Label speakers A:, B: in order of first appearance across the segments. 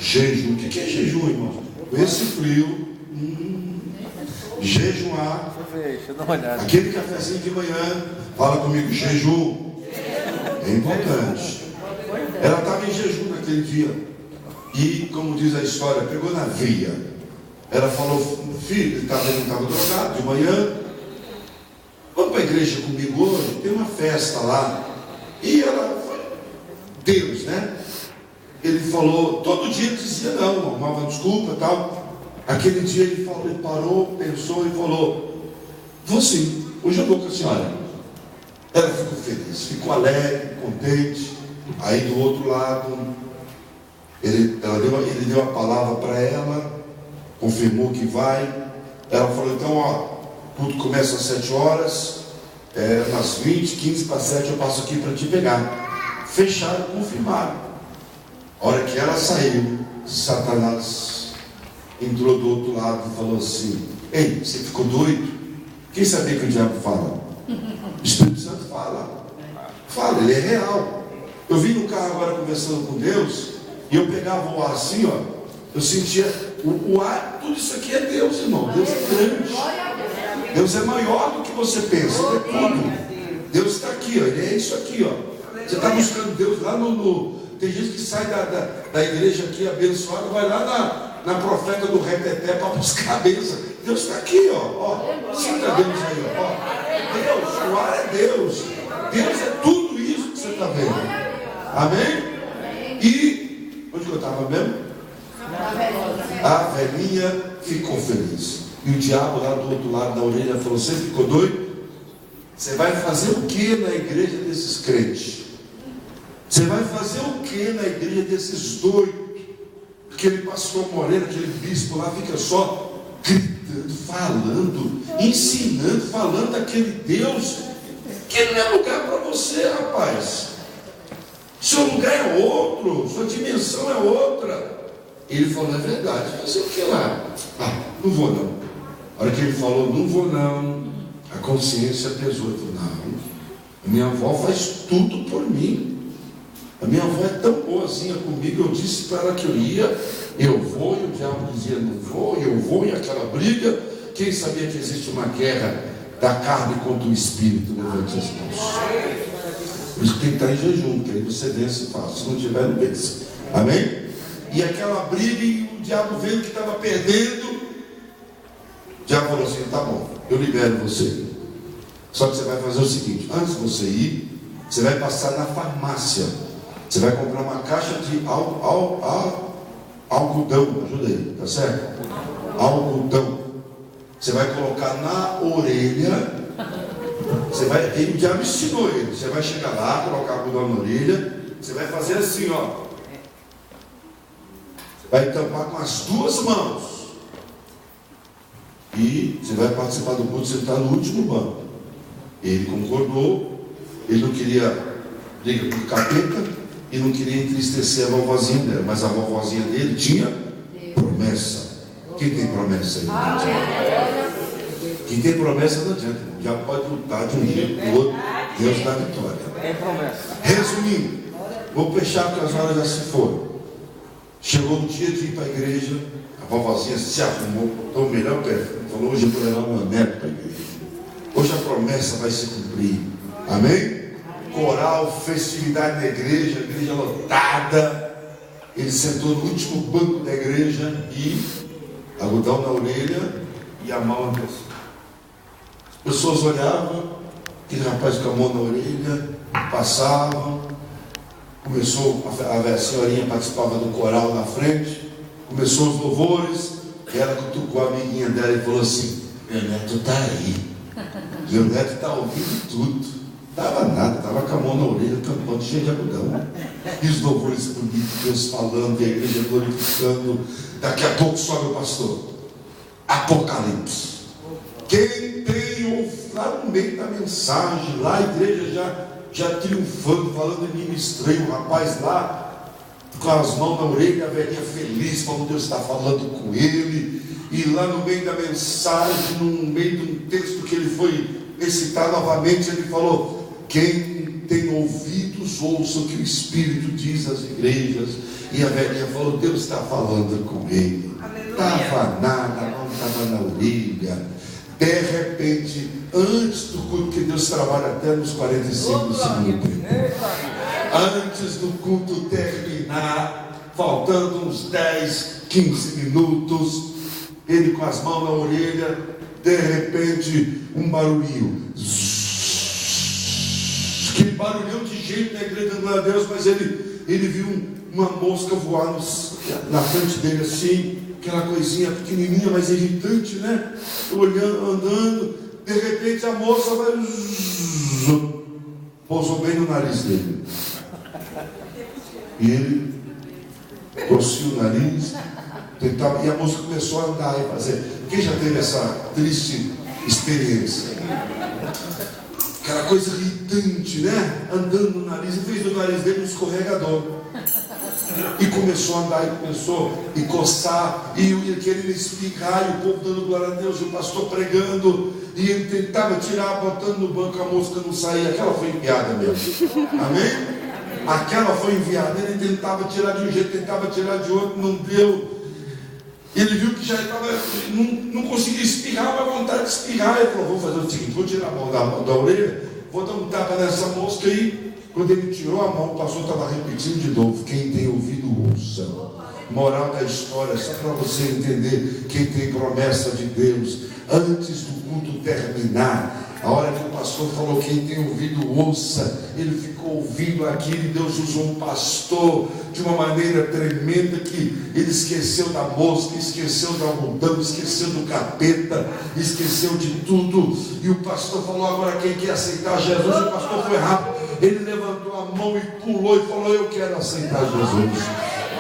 A: Jejum. O que é jejum, irmão? Com esse frio, jejuar. Aquele cafezinho de manhã, fala comigo, jejum. É importante. Ela estava em jejum naquele dia. E, como diz a história, pegou na veia. Ela falou, filho, ele estava drogado de manhã. Vamos para a igreja comigo hoje, tem uma festa lá. E ela foi, Deus, né? Ele falou, todo dia dizia não, arrumava desculpa e tal. Aquele dia ele falou, ele parou, pensou e falou, vou sim, hoje eu vou com a senhora. Ela ficou feliz, ficou alegre, contente. Aí do outro lado, ele deu a palavra para ela, confirmou que vai. Ela falou, então ó, tudo começa às 7 horas, umas 20, 15 para 7 eu passo aqui para te pegar. Fecharam, confirmaram. A hora que ela saiu, Satanás entrou do outro lado e falou assim, ei, você ficou doido? Quem sabia que o diabo fala? O Espírito Santo fala, ele é real. Eu vim no carro agora conversando com Deus, e eu pegava o ar assim, ó, eu sentia o ar, tudo isso aqui é Deus, irmão. Deus é grande, Deus é maior do que você pensa, Ele é tudo. Deus está aqui, ó, Ele é isso aqui, ó. Você está buscando Deus lá tem gente que sai da igreja aqui abençoada, vai lá na profeta do reteté para buscar a bênção. Deus está aqui, ó. Sinta Deus aí, ó. Deus, o ar é Deus. Deus é tudo isso que você está vendo. Amém? E onde que eu estava mesmo? A velhinha ficou feliz. E o diabo lá do outro lado da orelha falou, você ficou doido? Você vai fazer o que na igreja desses crentes? Você vai fazer o que na igreja desses doidos? Aquele pastor Moreira, aquele bispo lá fica só gritando, falando, ensinando, falando daquele Deus que não é lugar para você, rapaz. Seu lugar é outro, sua dimensão é outra. Ele falou, é verdade, fazer o que lá? Não vou não. A hora que ele falou, não vou não, a consciência pesou. Ele falou, não, a minha avó faz tudo por mim. A minha avó é tão boazinha comigo, eu disse para ela que eu ia, eu vou, e o diabo dizia, não vou, eu vou, e aquela briga. Quem sabia que existe uma guerra da carne contra o espírito? Levante as mãos. Por isso que tem que estar em jejum, que aí você vence fácil. Se não tiver, não vence. Amém? E aquela briga, e o diabo vendo que estava perdendo, o diabo falou assim, tá bom, eu libero você. Só que você vai fazer o seguinte, antes de você ir, você vai passar na farmácia. Você vai comprar uma caixa de algodão, ajuda aí, tá certo? Algodão. Você vai colocar na orelha. O diabo ensinou ele. Você vai chegar lá, colocar algodão na orelha. Você vai fazer assim, ó. Você vai tampar com as duas mãos. E você vai participar do culto, você está no último banco. Ele concordou. Ele não queria briga com o capeta. E não queria entristecer a vovozinha dela, mas a vovozinha dele tinha promessa. Quem tem promessa aí? Quem tem promessa não adianta. Já pode lutar de um jeito ou do outro. Deus dá vitória.
B: Tem promessa.
A: Resumindo, vou fechar porque as horas já se foram. Chegou o dia de ir para a igreja, a vovozinha se arrumou, então o melhor falou, hoje eu vou levar uma neta para a igreja. Hoje a promessa vai se cumprir. Amém? Coral, festividade na igreja, a igreja lotada. Ele sentou no último banco da igreja e algodão na orelha e a mão na pessoa. As pessoas olhavam, aquele rapaz com a mão na orelha, passavam. Começou, a senhorinha participava do coral na frente, começou os louvores, ela cutucou a amiguinha dela e falou assim, meu neto está aí, meu neto está ouvindo tudo. Estava nada, estava com a mão na orelha, tampando, cheio de algodão. E os louvores bonitos, Deus falando, e a igreja glorificando. Daqui a pouco sobe o pastor. Apocalipse. Quem tem ouvido lá no meio da mensagem, lá a igreja já triunfando, falando em língua estranha, o rapaz lá, com as mãos na orelha, a velhinha feliz, como Deus está falando com ele. E lá no meio da mensagem, no meio de um texto que ele foi recitar novamente, ele falou, quem tem ouvido espíritos ouçam o que o Espírito diz às igrejas. E a velhinha falou: Deus está falando com ele. Estava nada, não estava na orelha. De repente, antes do culto, que Deus trabalha até nos 45 segundos, antes do culto terminar, faltando uns 10, 15 minutos, ele com as mãos na orelha, de repente, um barulhinho. Aquele barulhão de gente na igreja dando a Deus, mas ele viu uma mosca voar na frente dele assim, aquela coisinha pequenininha, mas irritante, né? Olhando, andando, de repente a moça vai, pousou bem no nariz dele. E ele torcia o nariz, tentava, e a moça começou a andar e fazer. Quem já teve essa triste experiência? Aquela coisa irritante, né? Andando no nariz, e fez do nariz dele um escorregador. E começou a andar, e começou a coçar, e eu ia querendo espirrar, e o povo dando glória a Deus, e o pastor pregando, e ele tentava tirar, botando no banco, a mosca não saía. Aquela foi enviada mesmo. Amém? Aquela foi enviada. Ele tentava tirar de um jeito, tentava tirar de outro, não deu. Ele viu que já estava, não conseguia espirrar, mas vontade de espirrar. Ele falou: vou fazer o seguinte, vou tirar a mão da orelha, vou dar um tapa nessa mosca aí. Quando ele tirou a mão, o pastor estava repetindo de novo: quem tem ouvido, ouça. Moral da história, só para você entender, quem tem promessa de Deus, antes do culto terminar, a hora que o pastor falou: quem tem ouvido, ouça. Ele ficou ouvindo aquilo, e Deus usou um pastor de uma maneira tremenda, que ele esqueceu da mosca, esqueceu do algodão, esqueceu do capeta, esqueceu de tudo. E o pastor falou: agora quem quer aceitar Jesus? O pastor foi rápido, ele levantou a mão e pulou e falou: eu quero aceitar Jesus.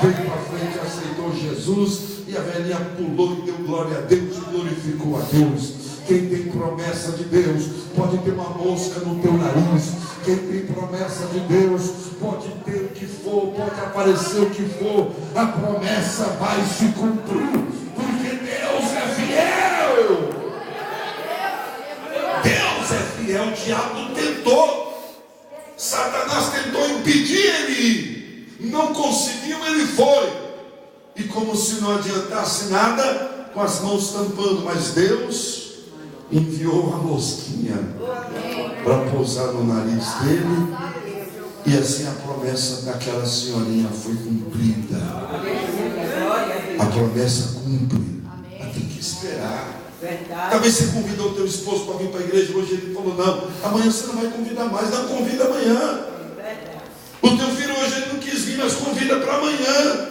A: Veio para frente, aceitou Jesus, e a velhinha pulou e deu glória a Deus e glorificou a Deus. Quem tem promessa de Deus, pode ter uma mosca no teu nariz. Quem tem promessa de Deus, pode ter o que for, pode aparecer o que for, a promessa vai se cumprir, porque Deus é fiel. Deus é fiel. O diabo tentou, Satanás tentou impedir ele, não conseguiu, ele foi, e como se não adiantasse nada, com as mãos tampando, mas Deus enviou uma mosquinha para pousar no nariz dele, e assim a promessa daquela senhorinha foi cumprida. A promessa cumpre, mas tem que esperar. Talvez você convidou o teu esposo para vir para a igreja hoje, ele falou: não, amanhã você não vai convidar mais. Não, convida amanhã. O teu filho hoje ele não quis vir, mas convida para amanhã.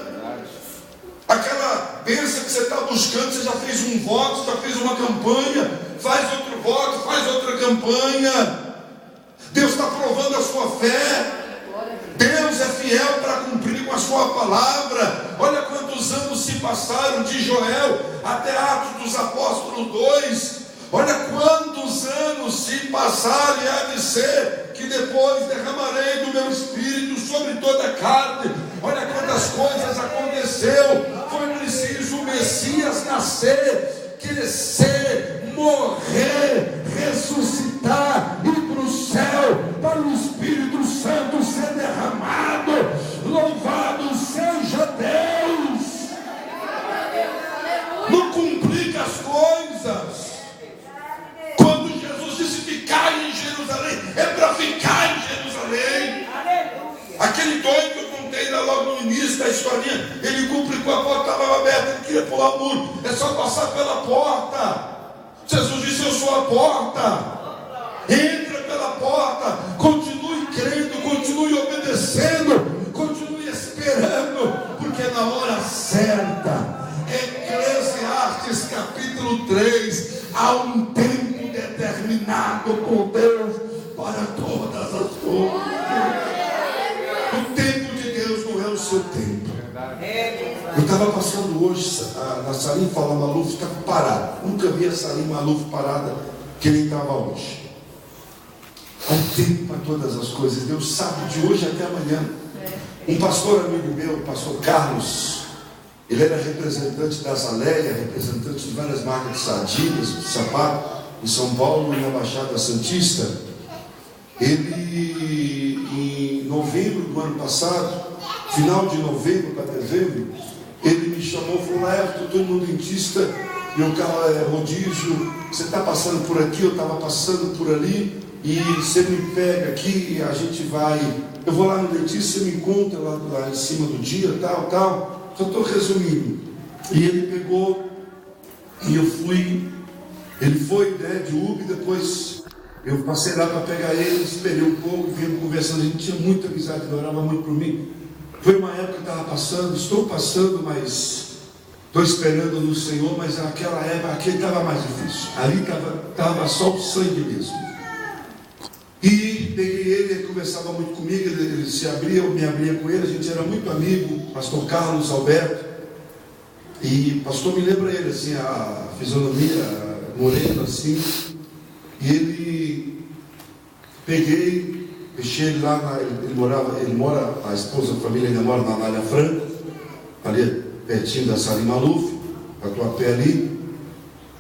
A: Aquela bênção que você está buscando, você já fez um voto, já fez uma campanha, faz outro voto, faz outra campanha. Deus está provando a sua fé. Deus é fiel para cumprir com a sua palavra. Olha quantos anos se passaram de Joel até Atos dos Apóstolos 2. Olha quantos anos se passaram, e há de ser que depois derramarei do meu espírito sobre toda a carne. Olha quantas coisas aconteceu. Foi preciso o Messias nascer, crescer, morrer, ressuscitar, ir para o céu, para o Espírito Santo ser derramado. Louvado seja Deus. Não complica as coisas. Quando Jesus disse ficar em Jerusalém, é para ficar em Jerusalém. Aquele doido que eu contei lá logo no início da historinha, ele cumpre com a porta, estava aberta, ele queria pular o muro, é só passar pela porta. Jesus disse: eu sou a porta. Entra pela porta, continue crendo, continue obedecendo, continue esperando, porque na hora certa, Eclesiastes capítulo 3, há um tempo determinado por Deus para todas as coisas. O tempo de Deus não é o seu tempo. Eu estava passando hoje na Salim Fala Maluf, estava parada. Nunca vi a Salim Maluf parada que nem estava hoje. Há um tempo para todas as coisas. Deus sabe de hoje até amanhã. Um pastor amigo meu, o pastor Carlos, ele era representante da Azaleia, representante de várias marcas de sapatilhas, de sapato, em São Paulo e na Baixada Santista. Ele, em novembro do ano passado, final de novembro para dezembro, ele me chamou e falou: Laércio, estou indo no dentista, meu carro é rodízio, você está passando por aqui, eu estava passando por ali, e você me pega aqui e a gente vai, eu vou lá no dentista, você me encontra lá em cima do dia, tal, só estou resumindo. E ele pegou, e eu fui, ele foi, né, de Uber, depois eu passei lá para pegar ele, esperei um pouco, viemos conversando, a gente tinha muita amizade, ele orava muito por mim. Foi uma época que eu estava passando, estou passando, mas estou esperando no Senhor, mas naquela época, aquele estava mais difícil, ali estava só o sangue mesmo. E peguei ele conversava muito comigo, ele se abria, eu me abria com ele, a gente era muito amigo, pastor Carlos Alberto, e pastor me lembra ele, assim, a fisionomia morena, assim, e ele, peguei, deixei ele lá, ele mora, a esposa, a família ainda mora na Anália Franca, ali pertinho da Salim Maluf, Tatuapé ali.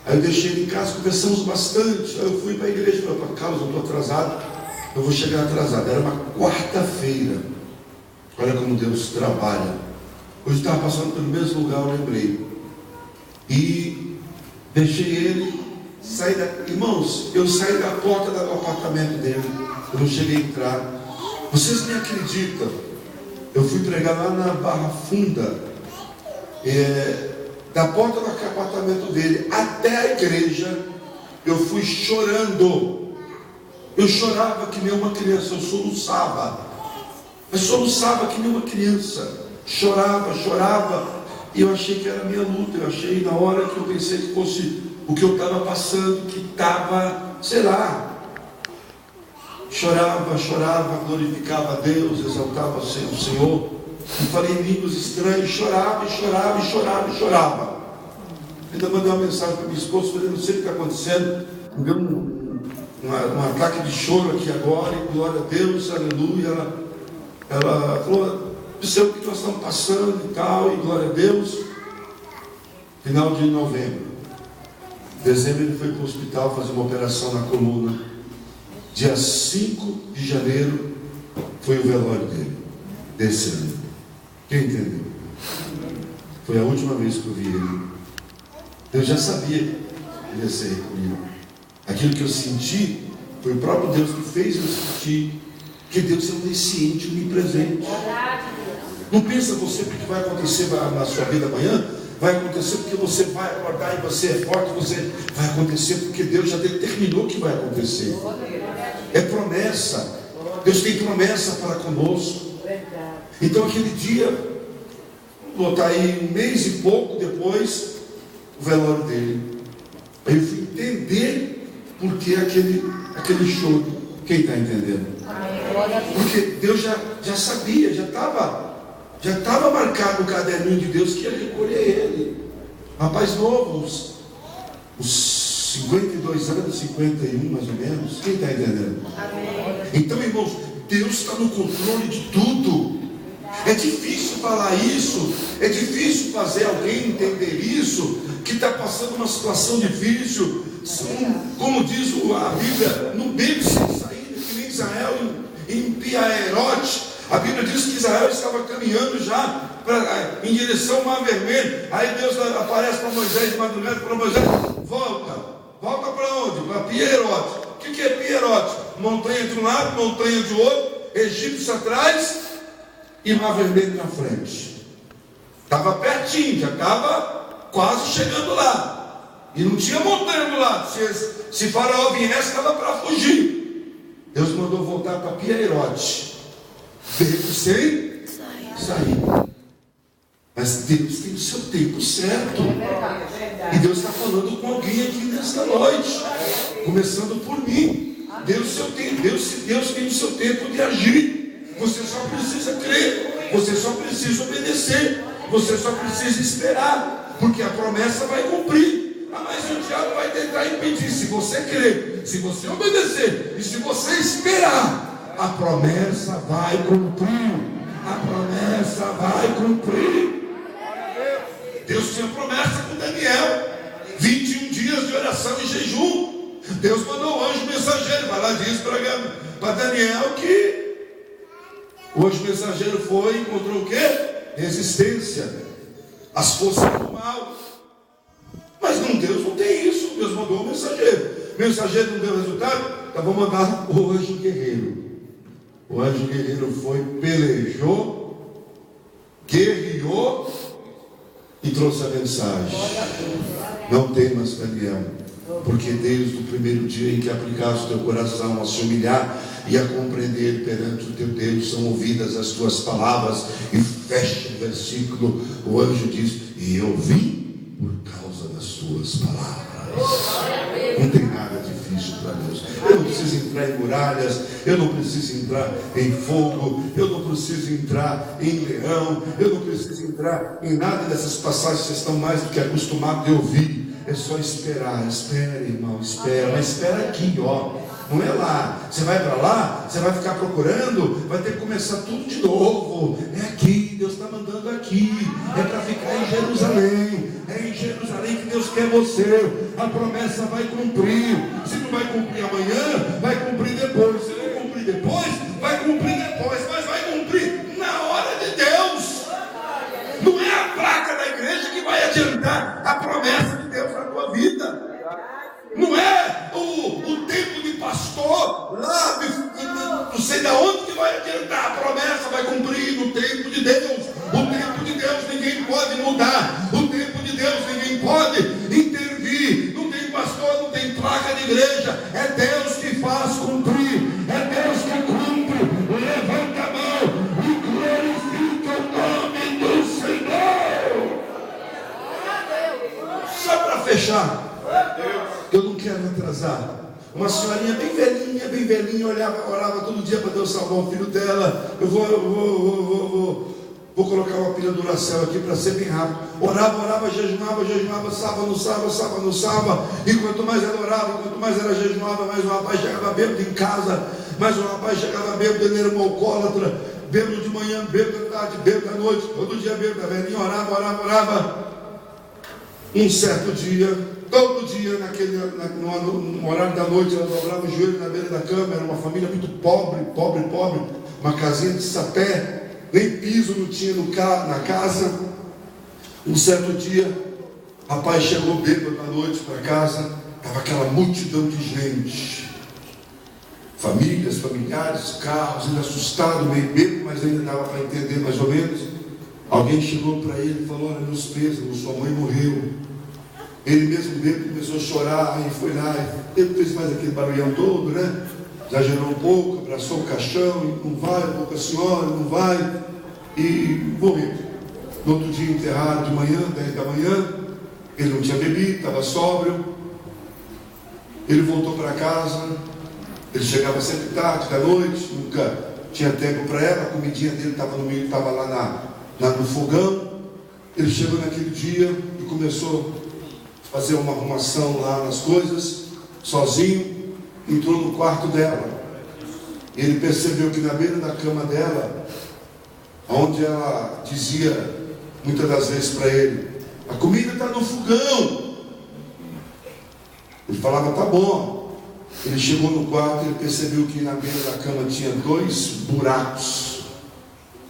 A: Aí eu deixei ele em casa, conversamos bastante. Aí eu fui para a igreja, falei: para Carlos, eu estou atrasado, eu vou chegar atrasado. Era uma quarta-feira. Olha como Deus trabalha. Hoje estava passando pelo mesmo lugar, eu lembrei. E deixei ele, irmãos, eu saí da porta do apartamento dele, eu não cheguei a entrar. Vocês me acreditam? Eu fui pregar lá na Barra Funda, da porta do apartamento dele até a igreja, eu fui chorando. Eu chorava que nem uma criança, eu soluçava, mas soluçava que nem uma criança, chorava, e eu achei que era a minha luta. Eu achei, na hora que eu pensei que fosse o que eu estava passando, que estava, sei lá, chorava, glorificava a Deus, exaltava o Senhor, e falei em línguas estranhas, chorava. Ainda mandei uma mensagem para minha esposa, falei: não sei o que está acontecendo, me deu um ataque de choro aqui agora, e glória a Deus, aleluia. Ela falou: não sei o que nós estamos passando e tal, e glória a Deus. Final de novembro, dezembro, ele foi para o hospital fazer uma operação na coluna. Dia 5 de janeiro foi o velório dele, desse ano. Quem entendeu? Foi a última vez que eu vi ele. Eu já sabia que ele ia ser comigo. Aquilo que eu senti foi o próprio Deus que fez eu sentir, que Deus é onisciente, onipresente. Não pensa você porque vai acontecer na sua vida amanhã, vai acontecer porque você vai acordar e você é forte, vai acontecer porque Deus já determinou que vai acontecer. É promessa. Deus tem promessa para conosco. Então aquele dia, vou botar aí um mês e pouco depois, o velório dele. Aí eu fui entender por que aquele choro. Quem está entendendo? Porque Deus já sabia, já estava marcado no caderninho de Deus que ia recolher ele. Rapaz novo, uns 52 anos, 51 mais ou menos. Quem está entendendo? Então, irmãos, Deus está no controle de tudo. É difícil falar isso, é difícil fazer alguém entender isso, que está passando uma situação difícil. Como diz a Bíblia, no beco sem saída, que nem Israel em Piaerote. A Bíblia diz que Israel estava caminhando já em direção ao Mar Vermelho. Aí Deus aparece para Moisés de madrugada, para Moisés: volta para onde? Para Piaerote. O que é Piaerote? Montanha de um lado, montanha de outro, egípcio atrás e Mar Vermelho na frente. Estava pertinho, já estava quase chegando lá. E não tinha montanha do lado. Se Faraó viesse, estava para fugir. Deus mandou voltar para Piaerote, beco sem sair. Mas Deus tem o seu tempo certo. E Deus está falando com alguém aqui nesta noite, começando por mim. Deus tem o seu tempo de agir. Você só precisa crer, você só precisa obedecer, você só precisa esperar, porque a promessa vai cumprir. Mas o diabo vai tentar impedir. Se você crer, se você obedecer e se você esperar, a promessa vai cumprir. A promessa vai cumprir. Deus tinha promessa com Daniel, 21 dias de oração e jejum. Deus mandou o anjo mensageiro, vai lá, diz para Daniel que O anjo mensageiro foi e encontrou o quê? Resistência. As forças do mal. Mas não, Deus não tem isso. Deus mandou o mensageiro. O mensageiro não deu resultado? Então vou mandar o anjo guerreiro. O anjo guerreiro foi, pelejou, guerreou e trouxe a mensagem. Não temas, Daniel, porque desde o primeiro dia em que aplicaste o teu coração a se humilhar e a compreender perante o teu Deus, são ouvidas as tuas palavras. E fecha o versículo. O anjo diz: e eu vim por causa das tuas palavras. Não tem nada difícil para Deus. Eu não preciso entrar em muralhas, eu não preciso entrar em fogo, eu não preciso entrar em leão, eu não preciso entrar em nada dessas passagens que vocês estão mais do que acostumados a ouvir. É só esperar. Espera, irmão, espera. Mas espera aqui, ó. Não é lá. Você vai para lá, você vai ficar procurando, vai ter que começar tudo de novo. É aqui, Deus está mandando aqui. É para ficar em Jerusalém. É em Jerusalém que Deus quer você. A promessa vai cumprir. Se não vai cumprir amanhã, vai cumprir depois. Se não cumprir depois, vai cumprir depois. Mas vai cumprir na hora de Deus. Não é a placa da igreja que vai adiantar a promessa de Deus na tua vida. Não é o tempo de pastor lá, não sei de onde que vai adiantar. A promessa vai cumprir no tempo de Deus. O tempo de Deus ninguém pode mudar. O tempo de Deus ninguém pode intervir. Não tem pastor, não tem placa de igreja. É Deus que faz cumprir. É Deus que cumpre. Levanta a mão e glorifica o nome do Senhor. Só para fechar, eu não quero atrasar. Uma senhorinha bem velhinha, orava todo dia para Deus salvar o filho dela. Eu vou colocar uma pilha do Duracell aqui para ser bem rápido. Orava, jejuava, sábado no sábado. E quanto mais ela orava, quanto mais ela jejuava, mais um rapaz chegava bêbado em casa. Mais um rapaz chegava bêbado, ele era um alcoólatra. Bêbado de manhã, bêbado de tarde, bêbado à noite. Todo dia bêbado, a velhinha orava. Um certo dia, todo dia, no horário da noite, ela dobrava o joelho na beira da cama. Era uma família muito pobre, uma casinha de sapé, nem piso não tinha na casa. Um certo dia, o rapaz chegou bêbado à noite para casa, estava aquela multidão de gente, famílias, familiares, carros, ele assustado, meio bêbado, mas ainda dava para entender mais ou menos. Alguém chegou para ele e falou: olha, meus pêsames, sua mãe morreu. Ele mesmo bêbado começou a chorar, aí foi lá, ele fez mais aquele barulhão todo, né? Exagerou um pouco, abraçou o caixão, e não vai, pouca senhora, não vai, e morreu. No outro dia enterrado de manhã, 10 da manhã, ele não tinha bebido, estava sóbrio. Ele voltou para casa, ele chegava sempre tarde da noite, nunca tinha tempo para ela, a comidinha dele estava lá no fogão. Ele chegou naquele dia e começou a fazer uma arrumação lá nas coisas, sozinho. Entrou no quarto dela. Ele percebeu que na beira da cama dela, onde ela dizia muitas das vezes para ele: a comida está no fogão. Ele falava: tá bom. Ele chegou no quarto e ele percebeu que na beira da cama tinha 2 buracos.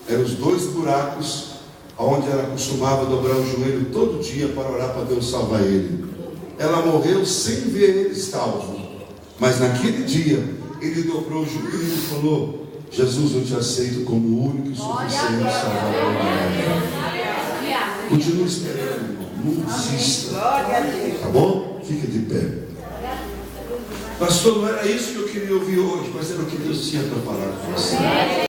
A: Eram os 2 buracos onde ela costumava dobrar o joelho todo dia para orar para Deus salvar ele. Ela morreu sem ver ele salvo. Mas naquele dia, ele dobrou o joelho e falou: Jesus, eu te aceito como o único e suficiente Salvador da minha vida. Continue esperando, irmão. Não desista. Tá bom? Fica de pé. Pastor, não era isso que eu queria ouvir hoje, mas era o que Deus tinha para falar com você.